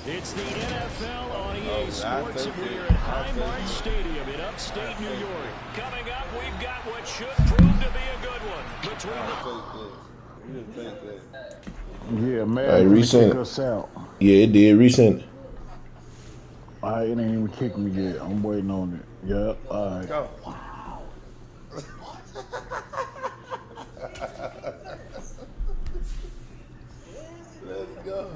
It's the NFL on EA Sports, and we're at Highmark Stadium in upstate New York. Coming up, we've got what should prove to be a good one between the... Yeah, Madden kick us out. Yeah, it did. Resend. All right, it ain't even kicked me yet. I'm waiting on it. Yep, all right. Go. Let's go.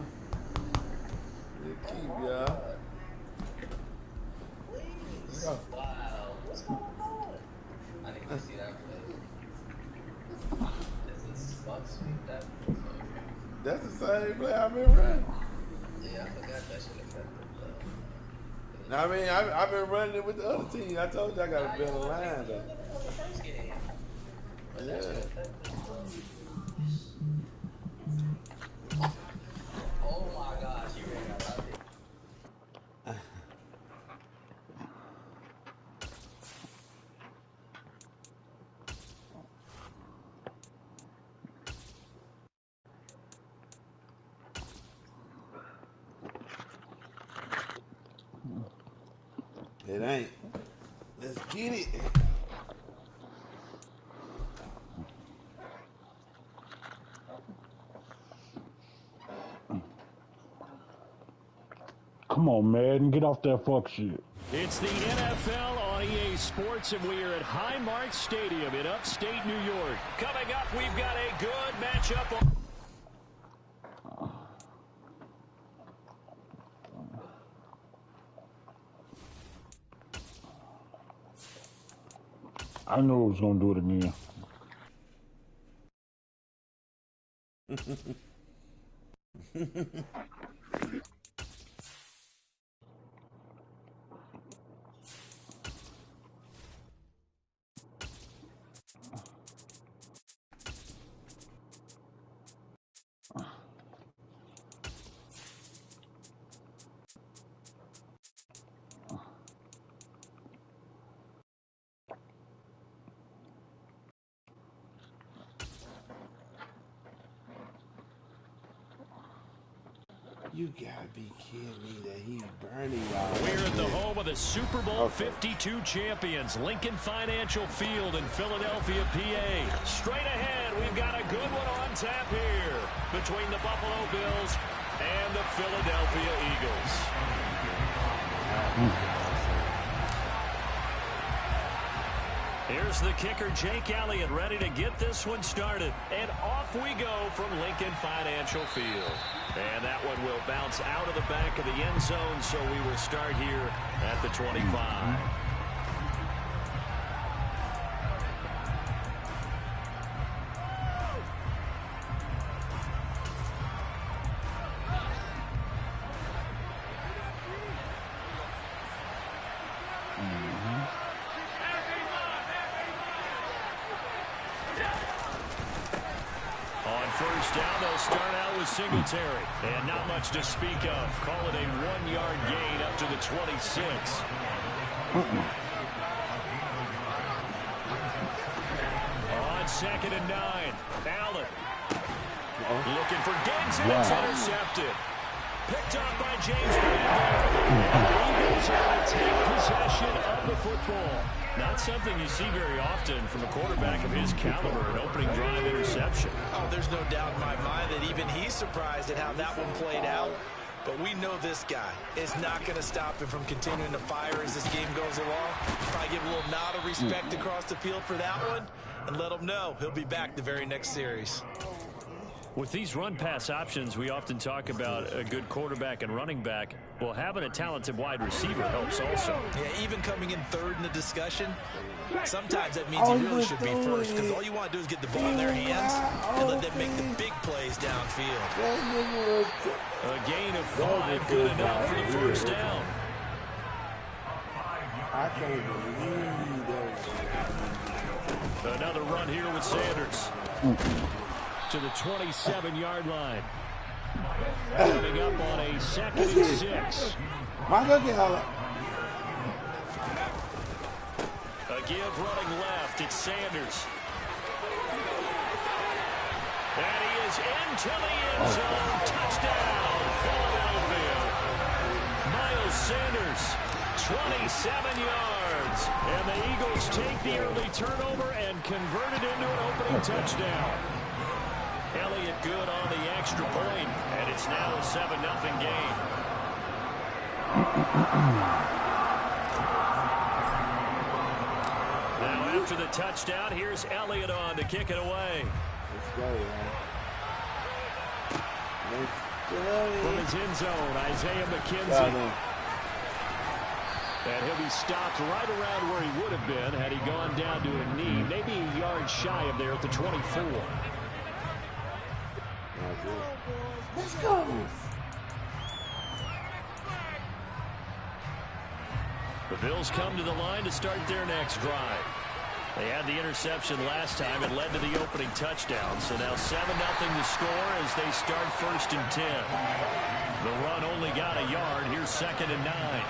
You keep, y'all. Let's go. Wow. I didn't even see that play. Is this spot sweep that? That's the same play I've been running. Yeah, I forgot that should affect it. I mean, I've been running it with the other team. I told you I got a better line, though. Yeah. Oh my gosh, you ran out of It ain't. Let's get it. Come on, Madden, get off that fuck shit. It's the NFL on EA Sports, and we are at Highmark Stadium in upstate New York. Coming up, we've got a good matchup. I knew it was going to do it again. You gotta be kidding me that he's burning y'all. We're at the home of the Super Bowl 52 champions, Lincoln Financial Field in Philadelphia, PA. Straight ahead, we've got a good one on tap here between the Buffalo Bills and the Philadelphia Eagles. Here's the kicker, Jake Elliott, ready to get this one started. And off we go from Lincoln Financial Field. And that one will bounce out of the back of the end zone, so we will start here at the 25. First down, they'll start out with Singletary. And not much to speak of. Call it a 1-yard gain up to the 26. On 2nd and 9, Allen. Looking for Diggs, and it's intercepted. Picked up by James Bradbury. And the Eagles are going to take possession of the football. Not something you see very often from a quarterback of his caliber, an opening drive interception. Oh, there's no doubt in my mind that even he's surprised at how that one played out. But we know this guy is not going to stop him from continuing to fire as this game goes along. Probably give a little nod of respect across the field for that one and let him know he'll be back the very next series. With these run-pass options, we often talk about a good quarterback and running back. Well, having a talented wide receiver helps also. Yeah, even coming in third in the discussion, sometimes that means he really should be first, because all you want to do is get the ball in their hands and let them make the big plays downfield. A gain of 5, good enough for the first down. I can't believe that. Another run here with Sanders. To the 27-yard line. Coming up on a 2nd and 6. A give running left. It's Sanders. And he is into the end zone. Touchdown, Philadelphia. Miles Sanders, 27 yards. And the Eagles take the early turnover and convert it into an opening touchdown. Elliott good on the extra point, and it's now a 7-0 game. Now after the touchdown, here's Elliott on to kick it away. Let's go, man. From his end zone, Isaiah McKenzie. And he'll be stopped right around where he would have been had he gone down to a knee, maybe a yard shy of there at the 24. Let's go. The Bills come to the line to start their next drive. They had the interception last time. It led to the opening touchdown. So now 7-0 to score as they start 1st and 10. The run only got a yard. Here's 2nd and 9.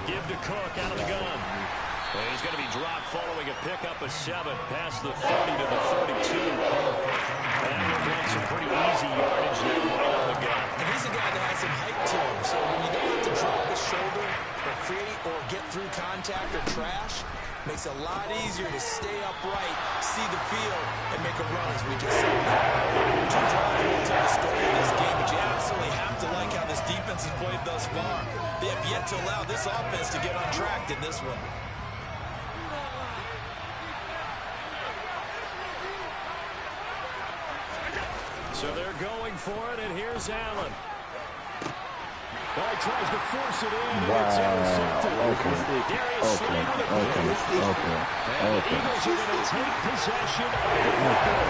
Give to Cook out of the gun. And he's going to be dropped following a pickup of 7 past the 30 to the 32. And he'll run some pretty easy yardage there right on the gun. And he's a guy that has some height to him, so when you don't have to drop his shoulder or create or get through contact or trash, makes it a lot easier to stay upright, see the field, and make a run, as we just saw. Two drives will tell the story of this game, but you absolutely have to like how this defense has played thus far. They have yet to allow this offense to get on track in this one. So they're going for it, and here's Allen. He tries to force it in, and it's intercepted. Darius Slade with a pick. And the Eagles are going to take possession of the football.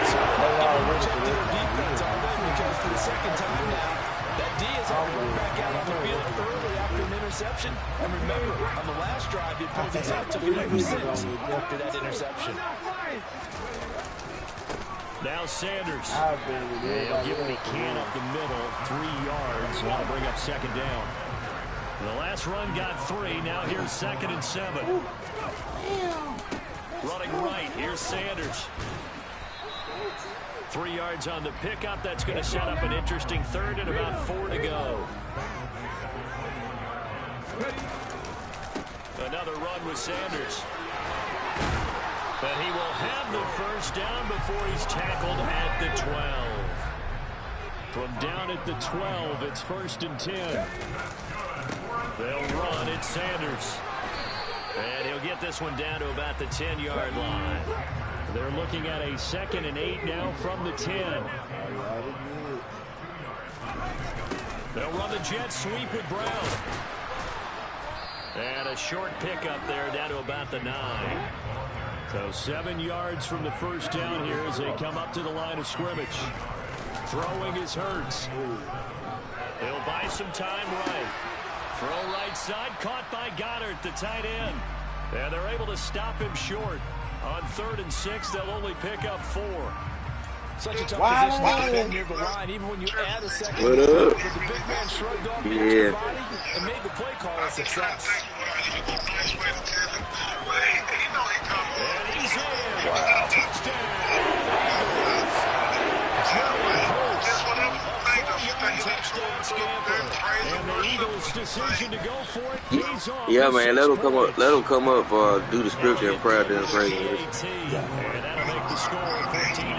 So they're check their defense on that because for the second time now, that D is on the way back out on the field early after an interception. And remember, on the last drive, the opposing side took it over 6 after that interception. Now Sanders. He'll give what he can up the middle. 3 yards. Want to bring up 2nd down. The last run got 3. Now here's 2nd and 7. Running right. Here's Sanders. 3 yards on the pickup. That's going to set up an interesting 3rd and about 4 to go. Another run with Sanders. But he will have the 1st down before he's tackled at the 12. From down at the 12, it's 1st and 10. They'll run. It's Sanders. And he'll get this one down to about the 10-yard line. They're looking at a 2nd and 8 now from the 10. They'll run the jet sweep with Brown. And a short pickup there down to about the 9. So 7 yards from the 1st down here as they come up to the line of scrimmage. Throwing is Hurts. He'll buy some time right. Throw right side, caught by Goddard, the tight end. And they're able to stop him short. On 3rd and 6, they'll only pick up 4. Such a tough position to defend near the line, even when you add a second. What up? The big man shrugged off the extra body and made the play call a success. And he's in. Wow. Touchdown. Touchdown scamper. And the Eagles' decision to go for it pays off. Yeah, man, let them come up, do the scripture and prayer, then pray. And that'll make the score 14-0.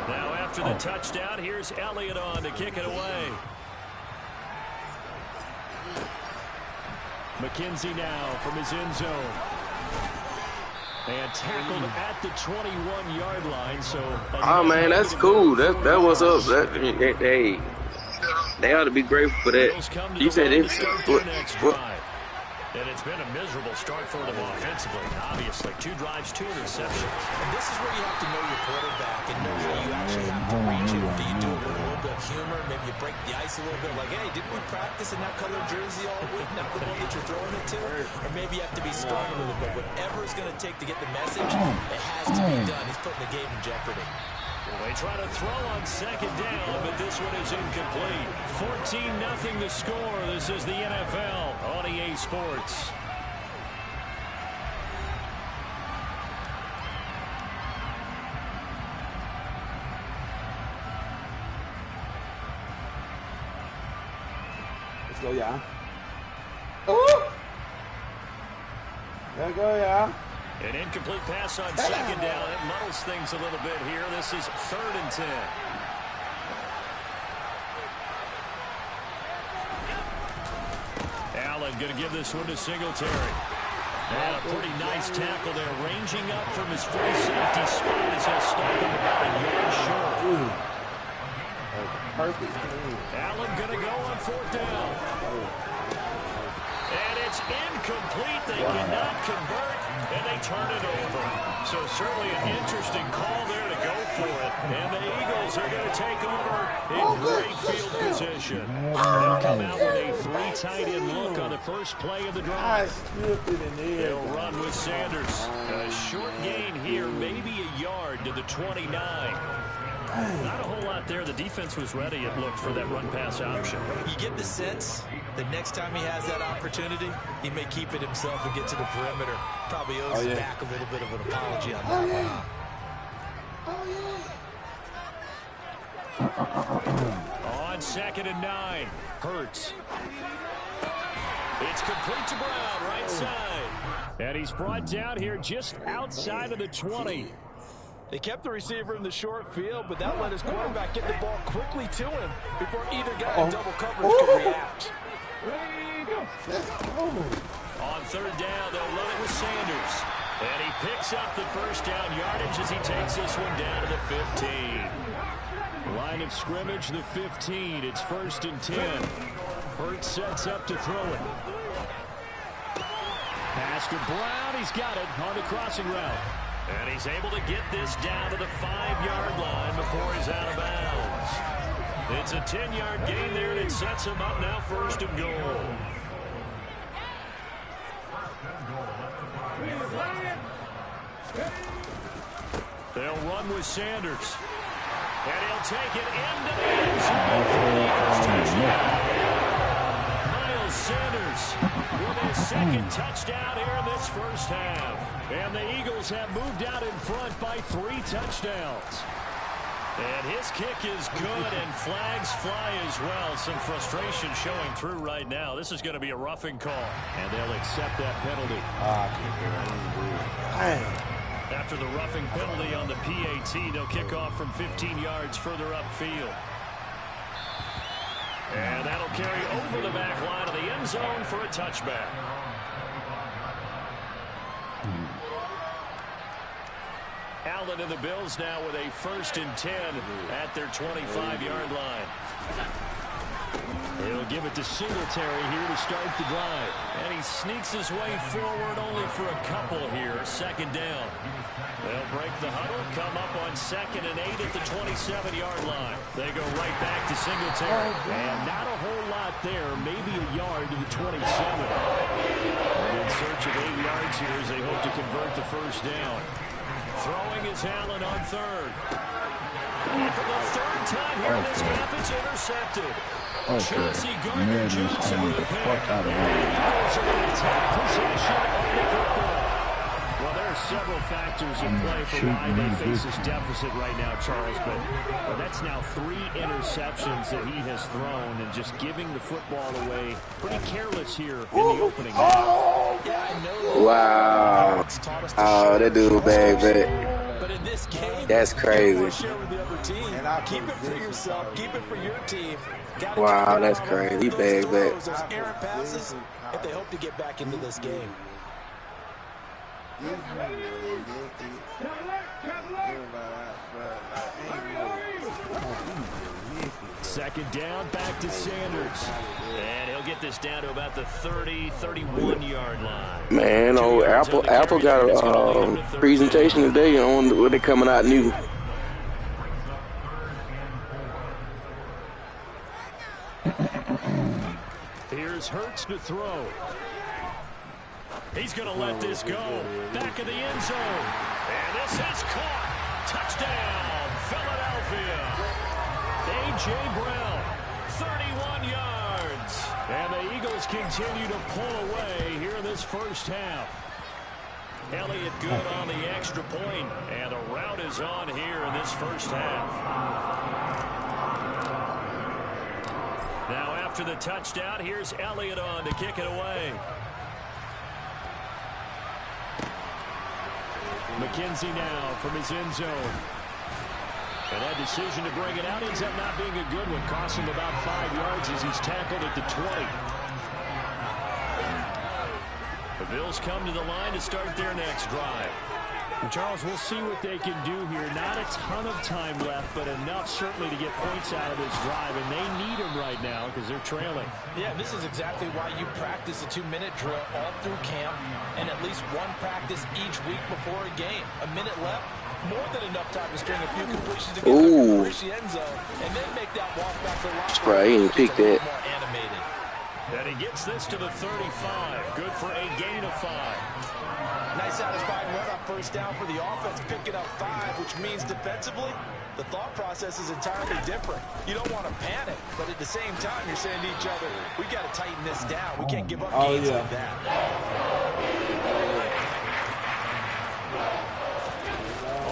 Now after the touchdown, here's Elliott on to kick it away. McKenzie now from his end zone. And tackled at the 21-yard line. So oh man, that's cool. That was up. They ought to be grateful for that. You said it's what? And it's been a miserable start for them offensively. Obviously, 2 drives, 2 interceptions. And this is where you have to know your quarterback and know how you actually have to reach him. Do you do it with a little bit of humor? Maybe you break the ice a little bit. Like, hey, didn't we practice in that color jersey all week? Not the one that you're throwing it to? Or maybe you have to be strong a little bit. Whatever it's going to take to get the message, it has to be done. He's putting the game in jeopardy. They try to throw on second down, but this one is incomplete. 14-0 the score. This is the NFL on EA Sports. Let's go, y'all. Oh! There you go, y'all. An incomplete pass on second down. It muddles things a little bit here. This is 3rd and 10. Allen going to give this one to Singletary. And a pretty nice tackle there, ranging up from his free safety spot as he'll stop him about a yard short. Perfect. Allen going to go on 4th down. And it's incomplete. They cannot convert, and they turn it over. So certainly an interesting call there to go for it. And the Eagles are going to take over in great field position. They'll come out with a 3 tight end look on the first play of the drive. They'll run with Sanders. A short gain here, maybe a yard to the 29. Not a whole lot there. The defense was ready, it looked, for that run-pass option. You get the sense that next time he has that opportunity, he may keep it himself and get to the perimeter. Probably owes back a little bit of an apology on that one. On 2nd and 9, Hurts. It's complete to Brown, right side. And he's brought down here just outside of the 20. They kept the receiver in the short field, but that let his quarterback get the ball quickly to him before either guy in double coverage could react. On 3rd down, they'll run it with Sanders. And he picks up the first down yardage as he takes this one down to the 15. Line of scrimmage, the 15. It's 1st and 10. Hurts sets up to throw it. Pass to Brown. He's got it on the crossing route. And he's able to get this down to the 5-yard line before he's out of bounds. It's a 10-yard gain there, and it sets him up now 1st and goal. They'll run with Sanders. And he'll take it into the end zone for the Eagles touchdown. Miles Sanders with his 2nd touchdown here in this first half. And the Eagles have moved out in front by 3 touchdowns. And his kick is good, and flags fly as well. Some frustration showing through right now. This is going to be a roughing call, and they'll accept that penalty. After the roughing penalty on the PAT, they'll kick off from 15 yards further upfield. And that'll carry over the back line of the end zone for a touchback. Allen and the Bills now with a 1st and 10 at their 25-yard line. He'll give it to Singletary here to start the drive. And he sneaks his way forward only for a couple here. 2nd down. They'll break the huddle, come up on 2nd and 8 at the 27-yard line. They go right back to Singletary. And not a whole lot there, maybe a yard to the 27. And in search of 8 yards here as they hope to convert the 1st down. Throwing is Allen on 3rd. And for the 3rd time here in this half, it's intercepted. Chauncey Gardner-Johnson with a pick. And the Eagles are going to take possession of the football. Well, there are several factors in play for why they face this deficit right now, Charles. But that's now 3 interceptions that he has thrown, and just giving the football away pretty careless here in the opening half. Wow. Oh, that dude bag back. But in this game, that's crazy. Share with the other team. Keep it for yourself. Keep it for your team. Wow, that's crazy. He bagged back. Those errant passes if they hope to get back into this game. 2nd down, back to Sanders. And he'll get this down to about the 30, 31-yard line. Man, Apple got a presentation today on what they're coming out new. Here's Hurts to throw. He's going to let this go. Back of the end zone. And this is caught. Touchdown, Philadelphia. Philadelphia. A.J. Brown, 31 yards. And the Eagles continue to pull away here in this first half. Elliott good on the extra point, and a rout is on here in this first half. Now after the touchdown, here's Elliott on to kick it away. McKenzie now from his end zone. And that decision to bring it out ends up not being a good one. Cost him about 5 yards as he's tackled at the 20. The Bills come to the line to start their next drive. And Charles, we'll see what they can do here. Not a ton of time left, but enough certainly to get points out of this drive. And they need them right now because they're trailing. Yeah, this is exactly why you practice a 2-minute drill all through camp and at least one practice each week before a game. A minute left, more than enough time to string a few completions together to reach the end zone and then make that walk back to the locker room. Right, he didn't pick that. More animated. And he gets this to the 35. Good for a gain of 5. Nice satisfying run on first down for the offense, picking up 5, which means defensively, the thought process is entirely different. You don't want to panic, but at the same time, you're saying to each other, we got to tighten this down. We can't give up gains like that.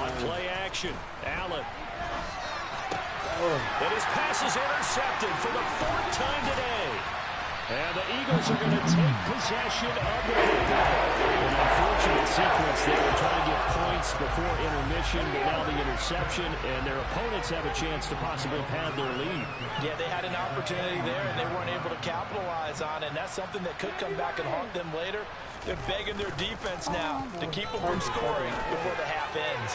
On play action, Allen. And his pass is intercepted for the 4th time today. And the Eagles are going to take possession of the football. An unfortunate sequence there. They're trying to get points before intermission, but now the interception, and their opponents have a chance to possibly pad their lead. Yeah, they had an opportunity there, and they weren't able to capitalize on it, and that's something that could come back and haunt them later. They're begging their defense now to keep them from scoring before the half ends.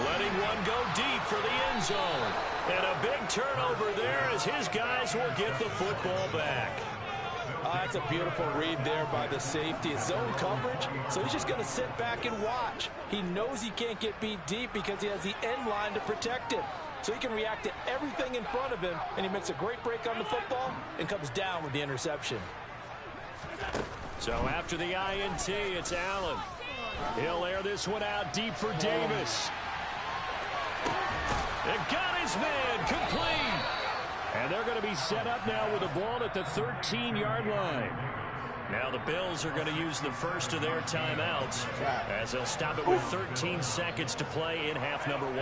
Letting one go deep for the end zone. And a big turnover there as his guys will get the football back. That's a beautiful read there by the safety. It's zone coverage, so he's just going to sit back and watch. He knows he can't get beat deep because he has the end line to protect him. So he can react to everything in front of him, and he makes a great break on the football and comes down with the interception. So after the INT, it's Allen. He'll air this one out deep for Davis. It got his man complete. And they're going to be set up now with the ball at the 13-yard line. Now the Bills are going to use the first of their timeouts as they'll stop it with 13 seconds to play in half number 1.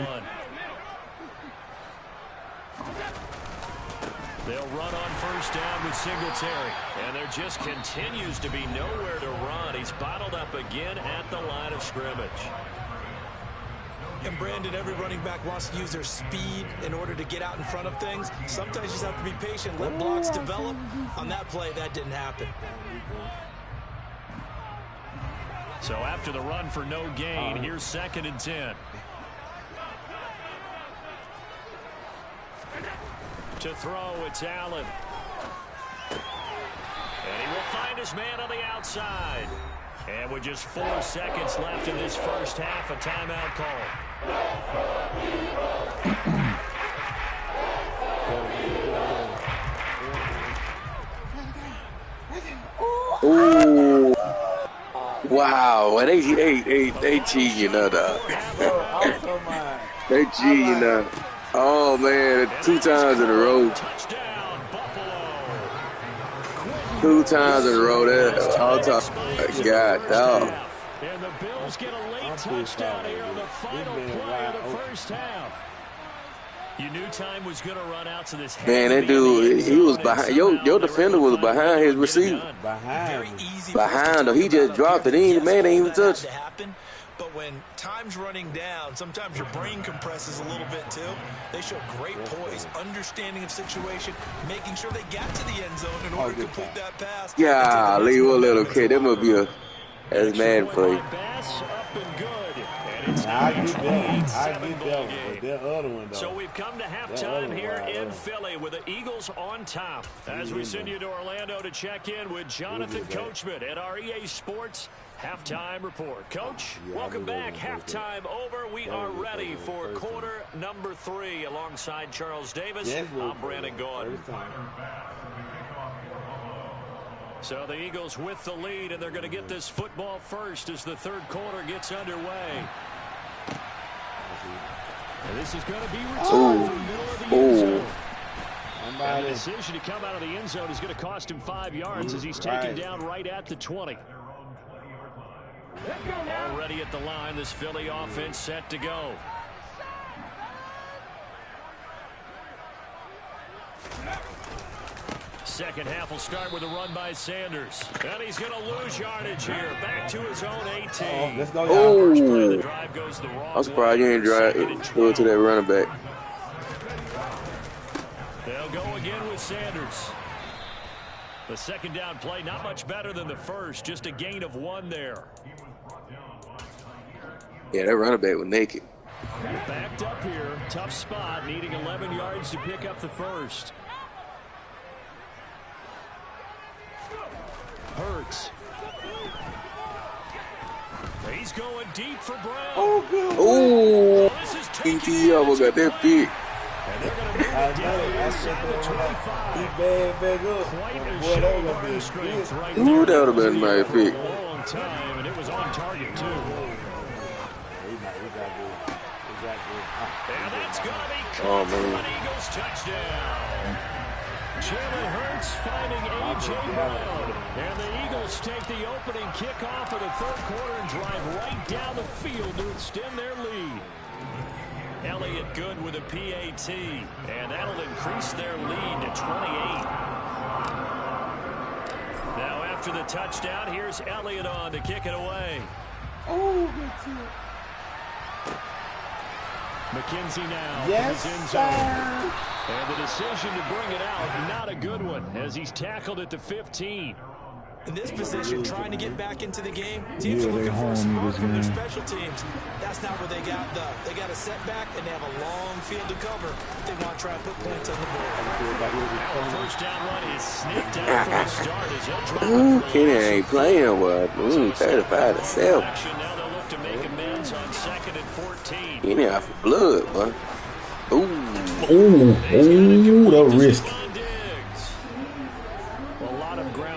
They'll run on first down with Singletary. And there just continues to be nowhere to run. He's bottled up again at the line of scrimmage. And Brandon, every running back wants to use their speed in order to get out in front of things. Sometimes you just have to be patient, let blocks develop. On that play, that didn't happen. So after the run for no gain, here's 2nd and 10. To throw, it's Allen. And he will find his man on the outside. And with just 4 seconds left in this first half, a timeout call. Ooh. Wow. They cheating up. They cheating up. Oh, man. 2 times in a row. 2 times in a row. God, dog. And the Bills get a late touchdown here on the final play of the first half. You knew time was going to run out, so this man, that dude, he was behind. Your defender was behind his receiver. Behind him. He just dropped it. Man, ain't even touched it. But when time's running down, sometimes your brain compresses a little bit too. They show great poise, understanding of situation, making sure they got to the end zone in order to complete that pass. Yeah, leave a little kid. That must be a man play. I get that. That other one, though. So we've come to halftime here in Philly with the Eagles on top. As we send you to Orlando to check in with Jonathan Coachman at our EA Sports Halftime Report. Coach, welcome back. Halftime over. We are ready for quarter number 3 alongside Charles Davis. I'm Brandon Gordon. So the Eagles with the lead, and they're going to get this football first as the third quarter gets underway. And this is going to be returned from the middle of the end zone. And the decision to come out of the end zone is going to cost him 5 yards as he's taken down right at the 20. Already at the line, this Philly offense set to go. Second half will start with a run by Sanders. And he's going to lose yardage here. Back to his own 18. Let's go, y'all. First play of the drive goes the wrong I'm surprised you ain't go to that running back. They'll go again with Sanders. The second down play, not much better than the first. Just a gain of 1 there. Yeah, that running back was naked. Backed up here. Tough spot. Needing 11 yards to pick up the first. Hurts. He's going deep for Brown. Oh, PT almost got that big. And they're going to move it down inside the 25. Quite a show of arm strength right there. Ooh, that would have been my pick. Long time, and it was on target, too. And that's going to be caught for an Eagles touchdown. Jalen Hurts finding A.J. Brown. And the Eagles take the opening kickoff of the third quarter and drive right down the field to extend their lead. Elliott good with a PAT. And that'll increase their lead to 28. Now after the touchdown, here's Elliott on to kick it away. Oh, that's it. McKenzie now. Yes, sir. And the decision to bring it out, not a good one, as he's tackled at the 15. In this position, trying to get back into the game, teams are looking for a spark from their special teams. That's not where they got a setback, and they have a long field to cover. They want to try and put points on the board. First down run is sniffed out for the start as he'll drop. Ooh, Kenny ain't playing well. 35-7. Now they'll look to make amends on 2nd and 14. Kenny out for blood, man. That was risky.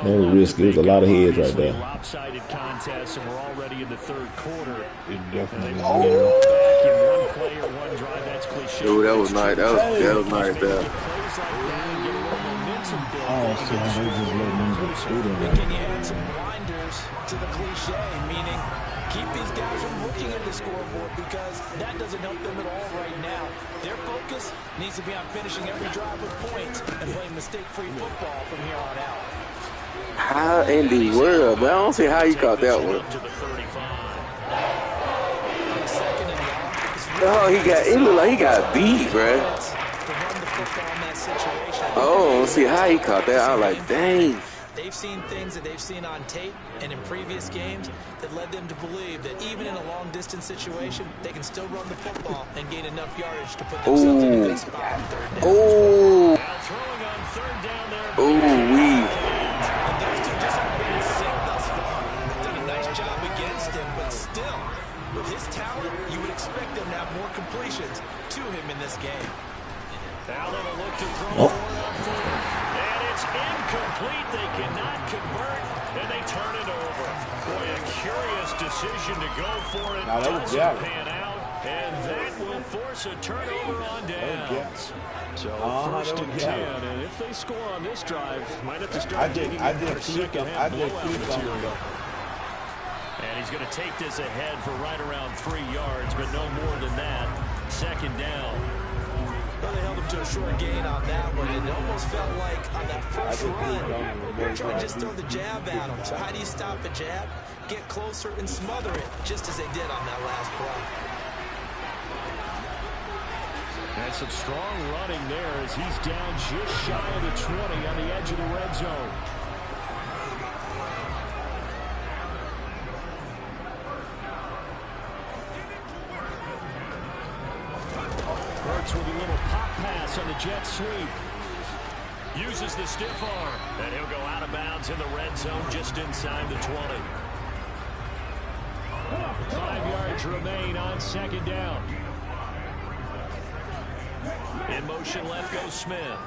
That was risky. There's a lot of heads right there. Lopsided contest, and we're already in the third quarter. It definitely back in one play or one drive. That's cliche. Ooh, that was nice. That was nice there. Can you add some blinders to the cliche, meaning keep these guys from looking at the scoreboard, because that doesn't help them at all right now. Their focus needs to be on finishing every drive with points and playing mistake-free football from here on out. How in the world? But I don't see how you caught that one. Oh, it looked like he got beat, bruh. Oh, I don't see how he caught that. I was like, dang. They've seen things that they've seen on tape and in previous games that led them to believe that even in a long-distance situation, they can still run the football and gain enough yardage to put themselves in a good spot on third down. Oh. And those two just haven't been in sync thus far. They've done a nice job against him, but still, with his talent, you would expect them to have more completions to him in this game. Allen will look to throw and it's incomplete. They cannot convert, and they turn it over. Boy, a curious decision to go for it. Doesn't pan out, and that will force a turnover on downs. So first and 10, and if they score on this drive, might have to start digging their second half blowout material. And he's going to take this ahead for right around 3 yards, but no more than that. Second down. Well, they held him to a short gain on that one. It almost felt like on that first run, they're trying to just throw the jab at him. So how do you stop the jab? Get closer and smother it, just as they did on that last play. And some strong running there as he's down just shy of the 20 on the edge of the red zone. Hurts with a little pop pass on the jet sweep. Uses the stiff arm, and he'll go out of bounds in the red zone just inside the 20. 5 yards remain on second down. In motion left goes Smith.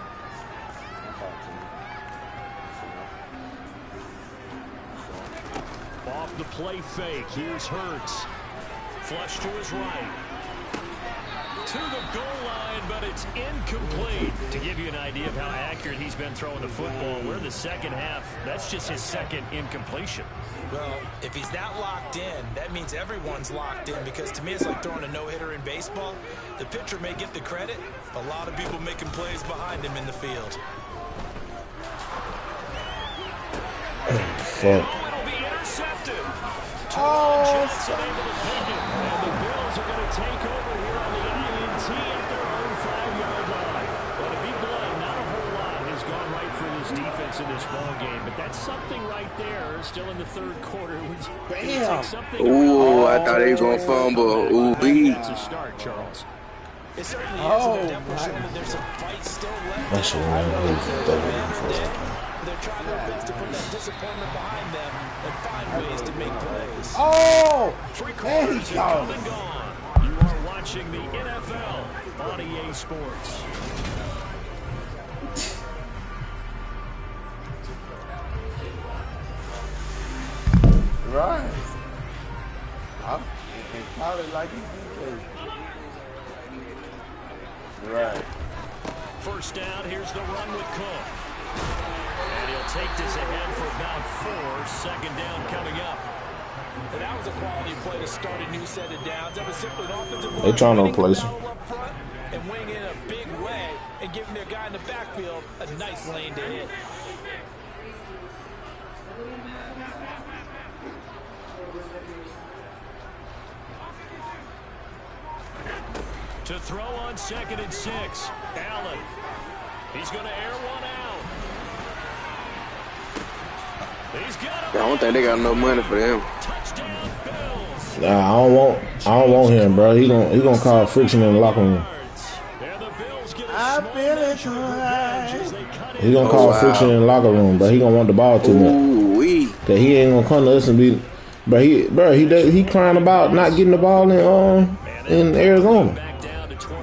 Off the play fake. Here's Hurts. Flush to his right. 2 to the goal line, but it's incomplete. To give you an idea of how accurate he's been throwing the football, we're in the second half. That's just his second incompletion. Well, if he's that locked in, that means everyone's locked in, because to me it's like throwing a no-hitter in baseball. The pitcher may get the credit, a lot of people making plays behind him in the field. It'll be intercepted. Johnson able to pick it, and the Bills are going to take over here on the INT at their own 5-yard line. Well, to be blunt, not a whole lot has gone right for this defense in this ball game, but that's something right there. Still in the third quarter. Ooh, I thought he was going to fumble. Ooh, B. It's a start, Charles. It certainly is, and they're definitely showing that there's some fight still left. They're trying their best to put that disappointment behind them and find ways to make plays. Oh! 3 quarters have come and gone. You are watching the NFL on EA Sports. Right. I'm in college like he did. Right. First down, here's the run with Cook. And he'll take this ahead for about 4. Second down coming up. And that was a quality play to start a new set of downs. That was simply an offensive line. They're trying to replace him. And wing in a big way and giving their guy in the backfield a nice lane to hit. To throw on 2nd and 6. Allen. He's going to air one out. He's got I don't think they got no money for them. touchdown Bills. Nah, I don't want him, bro. He gonna cause friction in the locker room. I feel it tonight. He gonna cause friction in the locker room, but he gonna want the ball too much. Ooh-wee. Cause he ain't gonna come to us and be, he crying about not getting the ball in Arizona.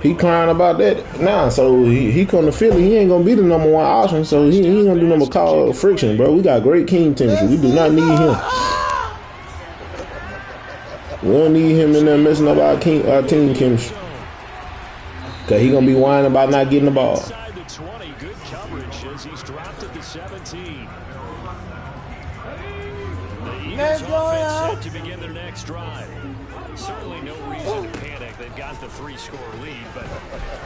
He crying about that now, so he come to Philly. He ain't gonna be the number 1 option, so he ain't gonna do number call friction, bro. We got great team chemistry. We do not need him. We don't need him in there messing up our team chemistry. Cause he gonna be whining about not getting the ball. Inside the 20, good coverage as he's dropped at the 17. The Eagles offense set to begin their next drive. Certainly no reason to panic. They've got the 3-score lead, but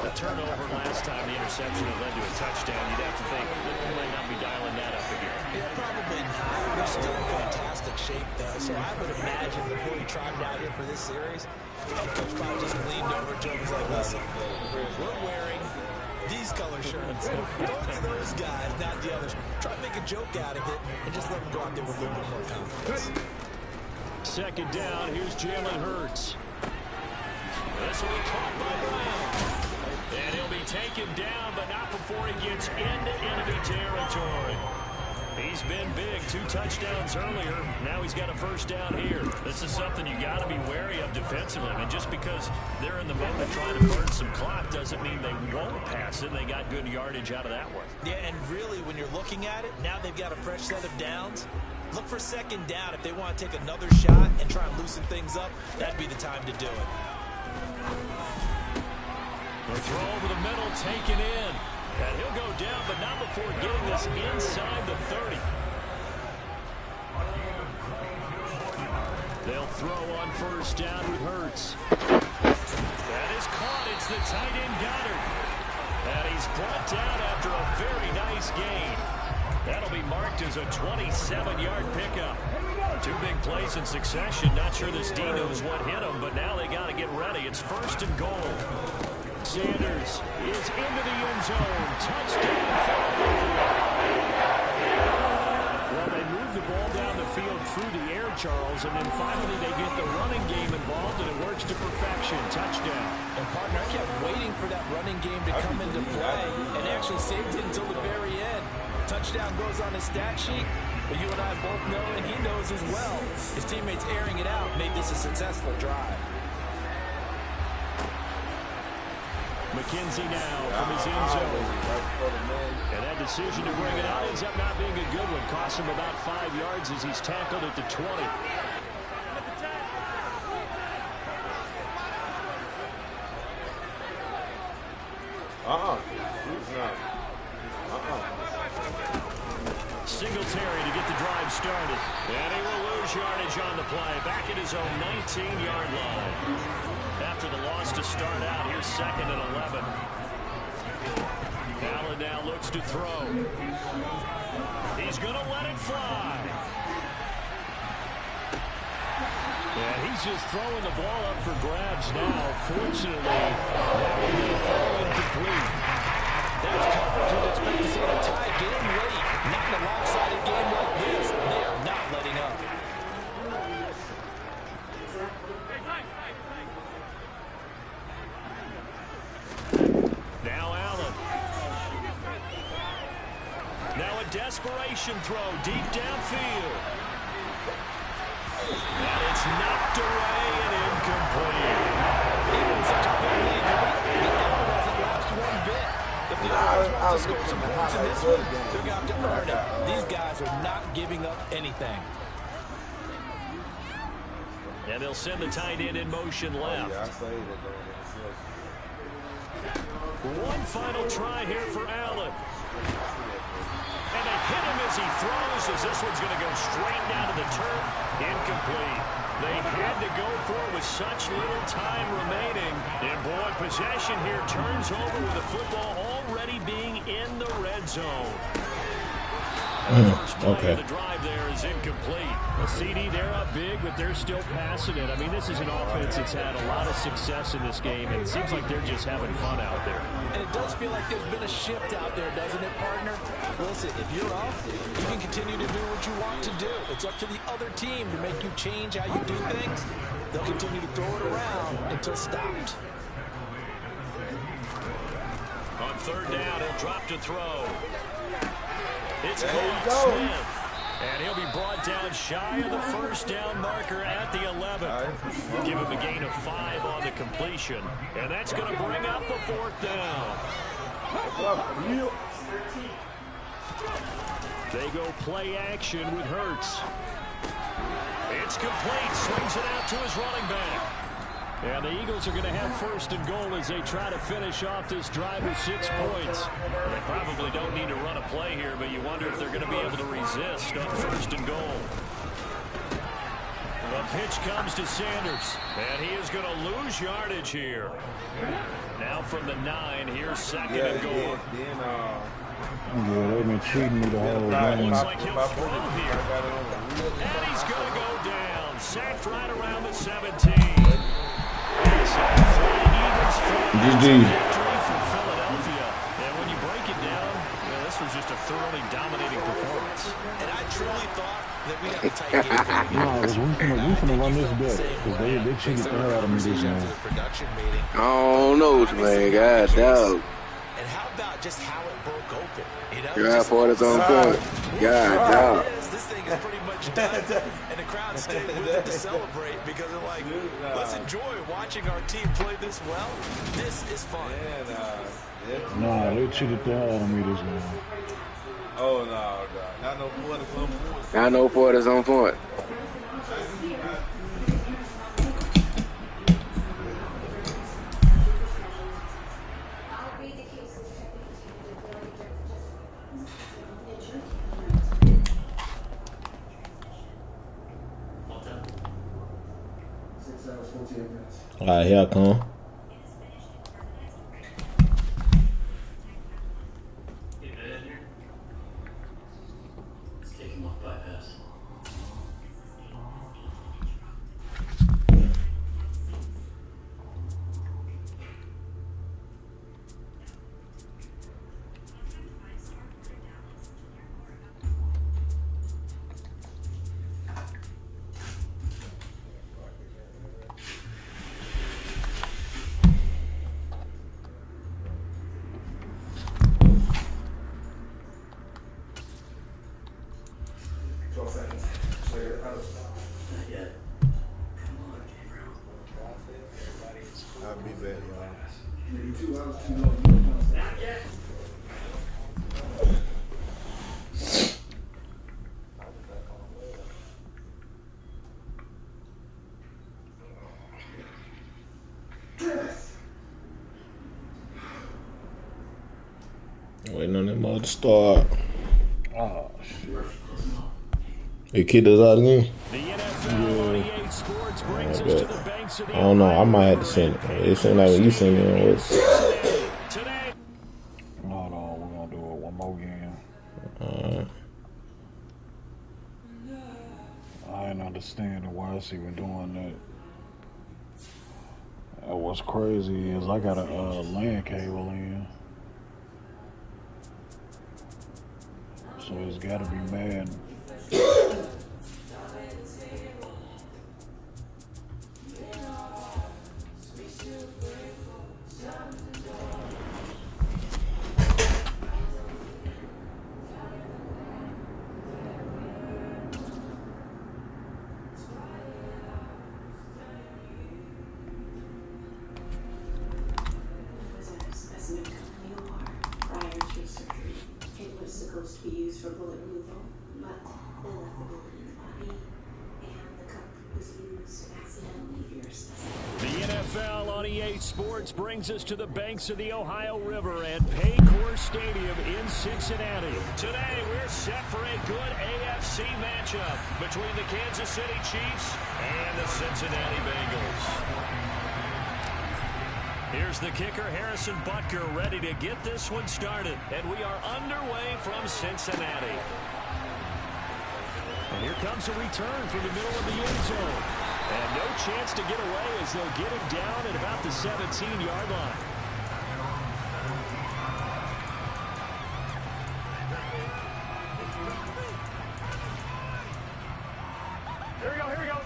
the turnover last time, the interception that led to a touchdown, you'd have to think they might not be dialing that up again. Yeah, probably not. They're still in fantastic shape, though, so I would imagine before he trotted out here for this series, Coach probably just leaned over to him and was like, listen, we're wearing these color shirts. Throw it to those guys, not the others. Try to make a joke out of it and just let them go out there with a little bit more confidence. Second down, here's Jalen Hurts. This will be caught by Brown. And he'll be taken down, but not before he gets into enemy territory. He's been big, 2 touchdowns earlier. Now he's got a first down here. This is something you got to be wary of defensively. And just because they're in the moment trying to burn some clock doesn't mean they won't pass it. They got good yardage out of that one. Yeah, and really, when you're looking at it, now they've got a fresh set of downs. Look for second down. If they want to take another shot and try and loosen things up, that'd be the time to do it. The throw over the middle, taken in. And he'll go down, but not before getting this inside the 30. They'll throw on first down with Hurts. That is caught. It's the tight end Goddard. And he's brought down after a very nice gain. That'll be marked as a 27-yard pickup. 2 big plays in succession. Not sure this D knows what hit him, but now they got to get ready. It's 1st and goal. Sanders is into the end zone. Touchdown, Philadelphia. Well, they move the ball down the field through the air, Charles, and then finally they get the running game involved, and it works to perfection. Touchdown. And, partner, I kept waiting for that running game to come into play and actually saved it until the very end. Touchdown goes on his stat sheet, but you and I both know, and he knows as well, his teammates airing it out made this a successful drive. McKenzie now from his end zone. And that decision to bring it out ends up not being a good one. Cost him about 5 yards as he's tackled at the 20. Singletary to get the drive started. And he will lose yardage on the play. Back at his own 19-yard line. After the loss to start out, here's 2nd and 11. Allen now looks to throw. He's going to let it fly. And he's just throwing the ball up for grabs now. Fortunately, that will be a throw incomplete. That's coverage you'd expect to see in a tie game late. Not in a lopsided game like this. They are not letting up. Now Allen. Now a desperation throw deep downfield. And it's knocked away and incomplete. Even such a big lead, the effort hasn't lapsed one bit. If the offense wants to score some points in this one, they're going to have to earn it. These guys are not giving up anything. And they'll send the tight end in motion left. One final try here for Allen. And they hit him as he throws, as this one's going to go straight down to the turf. Incomplete. They had to go for it with such little time remaining. And boy, possession here turns over with the football already being in the red zone. First play of the drive there is incomplete. A CD, they're up big, but they're still passing it. I mean, this is an offense that's had a lot of success in this game, and it seems like they're just having fun out there. And it does feel like there's been a shift out there, doesn't it, partner? Listen, if you're up, you can continue to do what you want to do. It's up to the other team to make you change how you do things. They'll continue to throw it around until stopped. On 3rd down, he'll drop to throw. It's caught Smith. And he'll be brought down shy of the first down marker at the 11. Give him a gain of 5 on the completion. And that's going to bring up the 4th down. They go play action with Hurts. It's complete. Swings it out to his running back. And the Eagles are going to have 1st and goal as they try to finish off this drive with 6 points. They probably don't need to run a play here, but you wonder if they're going to be able to resist on 1st and goal. The pitch comes to Sanders, and he is going to lose yardage here. Now from the 9, here's 2nd and goal. Yeah, they've been cheating me the whole game. Looks like he'll throw here. And he's going to go down. Sacked right around the 17. GG. And when you break it down, this was just a thoroughly dominating performance. And I truly thought that we had a tight game. No, we finna run this back because they cheated the hell out of me this game. I don't know, man. God dog. And how about just how it broke open? You know, Drive for his own point. God dog. This thing is pretty much done. And the crowd stayed with it to celebrate because they're like, let's enjoy watching our team play this well. This is fun. Nah, they cheated the hell out of me this game. Oh, no. Not no 40-some points. I know for his own point. All right, here I come. I'll be back, y'all. waiting on that mother to start. Oh, shit. They kicked us out again. The NFL on EA Sports brings us to the banks of the I don't know. I might have to River send it. and It seemed like when you send it, it was. Cincinnati. Today. Hold on, we're gonna do it one more game. I ain't understanding why it's even doing that. What's crazy is I got a LAN cable in, so it's gotta be Madden. Supposed to be used for bullet removal, but they left the bullet in the body, and the cup was used accidentally for your specimen. The NFL on EA Sports brings us to the banks of the Ohio River and Paycor Stadium in Cincinnati. Today, we're set for a good AFC matchup between the Kansas City Chiefs and the Cincinnati Bengals. Here's the kicker, Harrison Butker, ready to get this one started. And we are underway from Cincinnati. And here comes a return from the middle of the end zone. And no chance to get away as they'll get him down at about the 17-yard line. Here we go, here we go.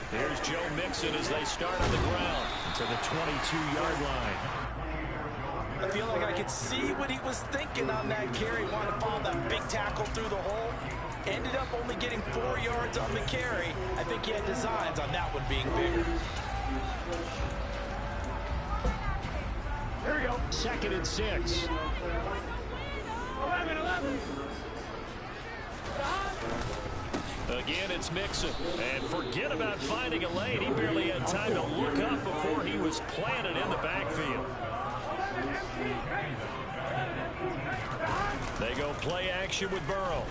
Here's Joe Mixon as they start on the ground to the 22-yard line. I feel like I could see what he was thinking on that carry. Wanted to follow that big tackle through the hole. Ended up only getting 4 yards on the carry. I think he had designs on that one being bigger. Here we go. 2nd and 6. 11. Again, it's Mixon. And forget about finding a lane. He barely had time to look up before he was planted in the backfield. They go play action with Burrow.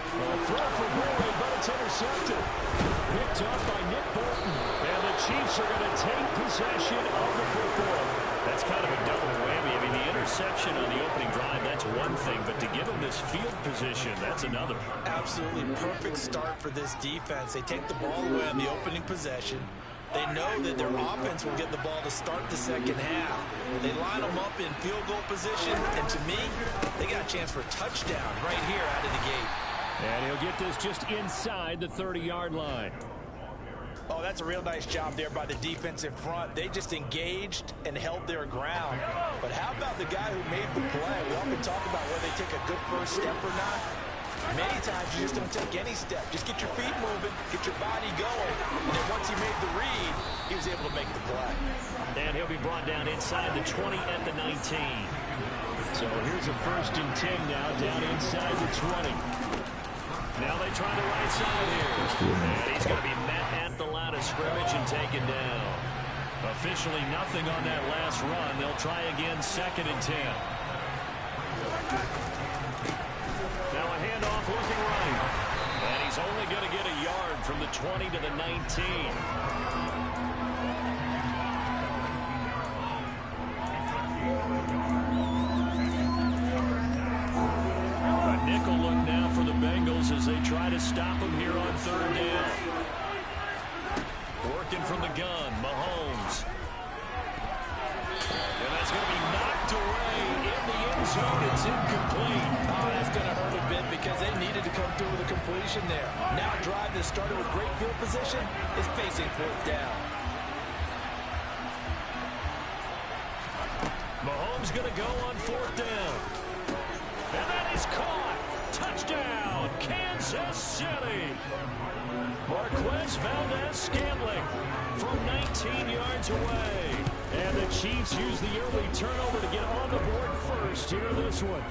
A throw for Burrow, but it's intercepted. Picked up by Nick Bolton. And the Chiefs are going to take possession of the football. That's kind of a double whammy. I mean, the interception on the opening drive, that's one thing. But to give them this field position, that's another. Absolutely perfect start for this defense. They take the ball away on the opening possession. They know that their offense will get the ball to start the second half. They line them up in field goal position. And to me, they got a chance for a touchdown right here out of the gate. And he'll get this just inside the 30-yard line. Oh, that's a real nice job there by the defense in front. They just engaged and held their ground. But how about the guy who made the play? We often talk about whether they take a good first step or not. Many times you just don't take any step. Just get your feet moving, get your body going. And then once he made the read, he was able to make the play. And he'll be brought down inside the 20 at the 19. So here's a 1st and 10 now, down inside the 20. Now they try the right side here. And he's going to be met at the line of scrimmage and taken down. Officially nothing on that last run. They'll try again, 2nd and 10. Now a handoff looking right. And he's only going to get a yard from the 20 to the 19. A nickel look now for the Bengals as they try to stop him here on 3rd down. Working from the gun, Mahomes. And that's going to be knocked away in the end zone. It's incomplete. Oh, that's going to hurt a bit because they needed to come through with a completion there. Now a drive that started with great field position is facing 4th down. Mahomes going to go on 4th down. And that is caught. Touchdown, Kansas City. Marquez Valdez-Scantling from 19 yards away. And the Chiefs use the early turnover to get on the board first here in this one.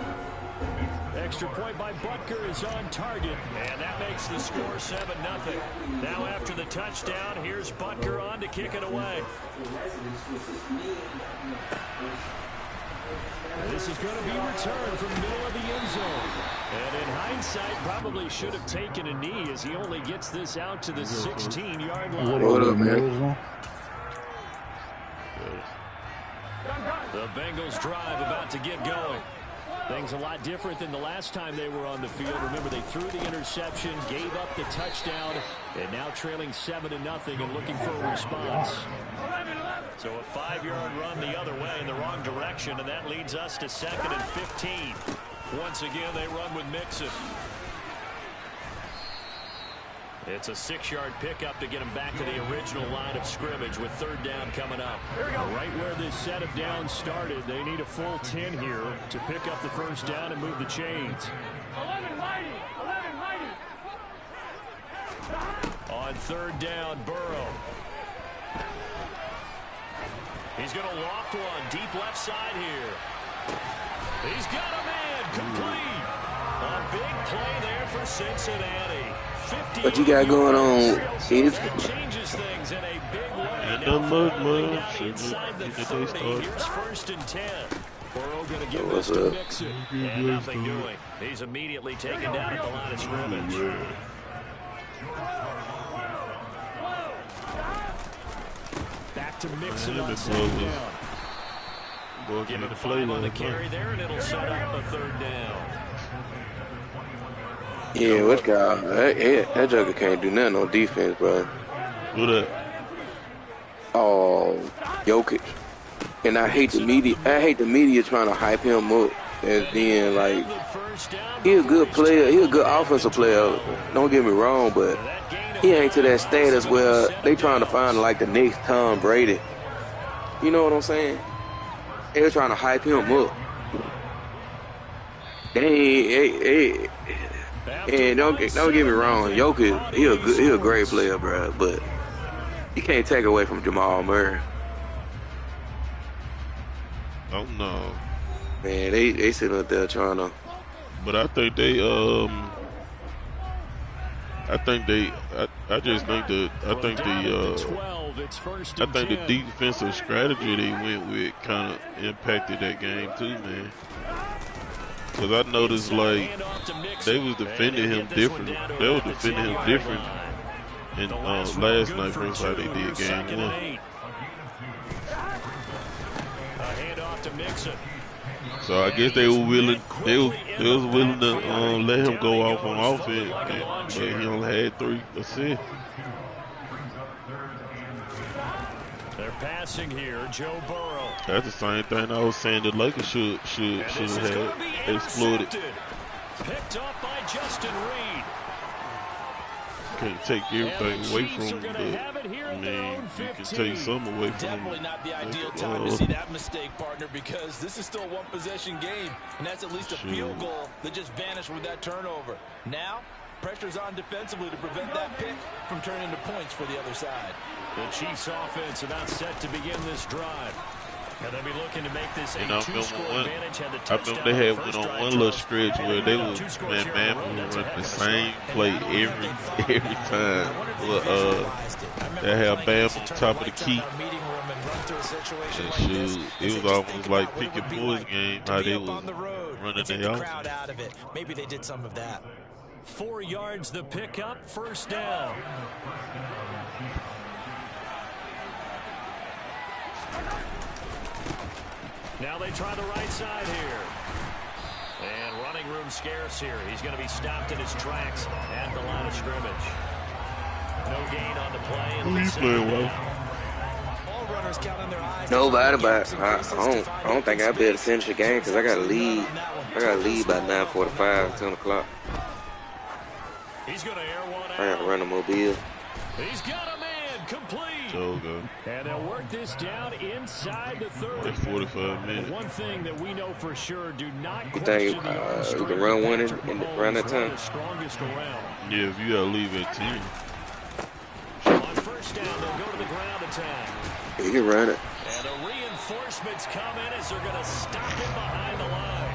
Extra point by Butker is on target, and that makes the score 7-0. Now after the touchdown, here's Butker on to kick it away. This is going to be returned from the middle of the end zone. And in hindsight, probably should have taken a knee as he only gets this out to the 16-yard line. What up, man? The Bengals drive about to get going. Things a lot different than the last time they were on the field. Remember, they threw the interception, gave up the touchdown, and now trailing 7-0 and looking for a response. So a 5-yard run the other way in the wrong direction, and that leads us to 2nd and 15. Once again, they run with Mixon. It's a 6-yard pickup to get him back to the original line of scrimmage with 3rd down coming up. Right where this set of downs started, they need a full 10 here to pick up the 1st down and move the chains. 11 mighty. On 3rd down, Burrow. He's going to loft one deep left side here. He's got a man complete. A big play there for Cincinnati. What you got going on, Keith? Changes things in a big way. Don't look much. Inside the 30. Here's 1st and 10. Burrow going to give What's this to up? Mixon. And nothing doing. He's immediately taken down at the line of scrimmage. Back to Mixon on 2nd down. Give him 5 on the carry there, and it'll set up a 3rd down. Yeah, what guy? That joker can't do nothing on defense, bro. Who that? Oh, Jokic. And I hate the media. I hate the media trying to hype him up as being like he a good player. He a good offensive player. Don't get me wrong, but he ain't to that status where they trying to find like the next Tom Brady. You know what I'm saying? They're trying to hype him up. And don't get me wrong, Jokic, he a great player, bro. But you can't take away from Jamal Murray. Oh no, Man, they sitting up there trying to. but I think they I think the defensive strategy they went with kind of impacted that game too, man. Because I noticed like they was defending him different. They were defending him different in last night versus how they did game 1. So I guess they were willing. They was willing to let him go off on offense, but he only had 3 assists. They're passing here, Joe Burrow. That's the same thing I was saying the Lakers should have had exploited. Picked up by Justin Reed. Can't take everything away from him, but I mean, you can take some away from him. Definitely not the ideal time to see that mistake, partner, because this is still a one-possession game, and that's at least a field goal that just vanished with that turnover. Now, pressure's on defensively to prevent that pick from turning into points for the other side. The Chiefs offense about set to begin this drive. And they'll be looking to make this a And I two-score advantage. remember they had went on one little stretch where they was man was running the same play every time. They had Bam on top of the key. And shoot, it was almost like pick and boys game how they was running their offense. Maybe they did some of that. 4 yards the pickup, 1st down. Now they try the right side here. And running room scarce here. He's going to be stopped in his tracks at the line of scrimmage. No gain on the play. And He's playing well. All runners count on their eyes. Nobody, but I don't think I'll be able to finish the game because I got to leave. I got to leave by 9:45, 10 o'clock. He's going to air one out. I got to run a mobile. He's got a man complete. So good. And they'll work this down inside the 30. That's 45 minutes. One thing that we know for sure, do not You question think we can run one in around that time? the strongest around. Yeah, if you gotta leave at 10. On 1st down, they'll go to the ground attack. You can run it. And the reinforcements come in as they're going to stop him behind the line.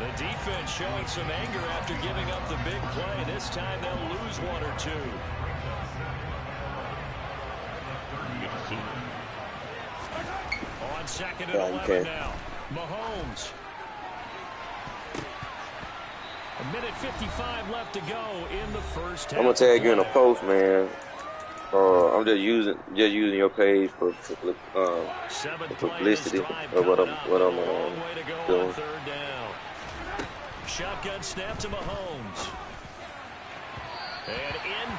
The defense showing some anger after giving up the big play. This time they'll lose one or two. On 2nd and 11 now. Mahomes. 1:55 left to go in the first half. I'm gonna tag you in a post, man. I'm just using your page for publicity of what I'm doing. Shotgun snap to Mahomes. And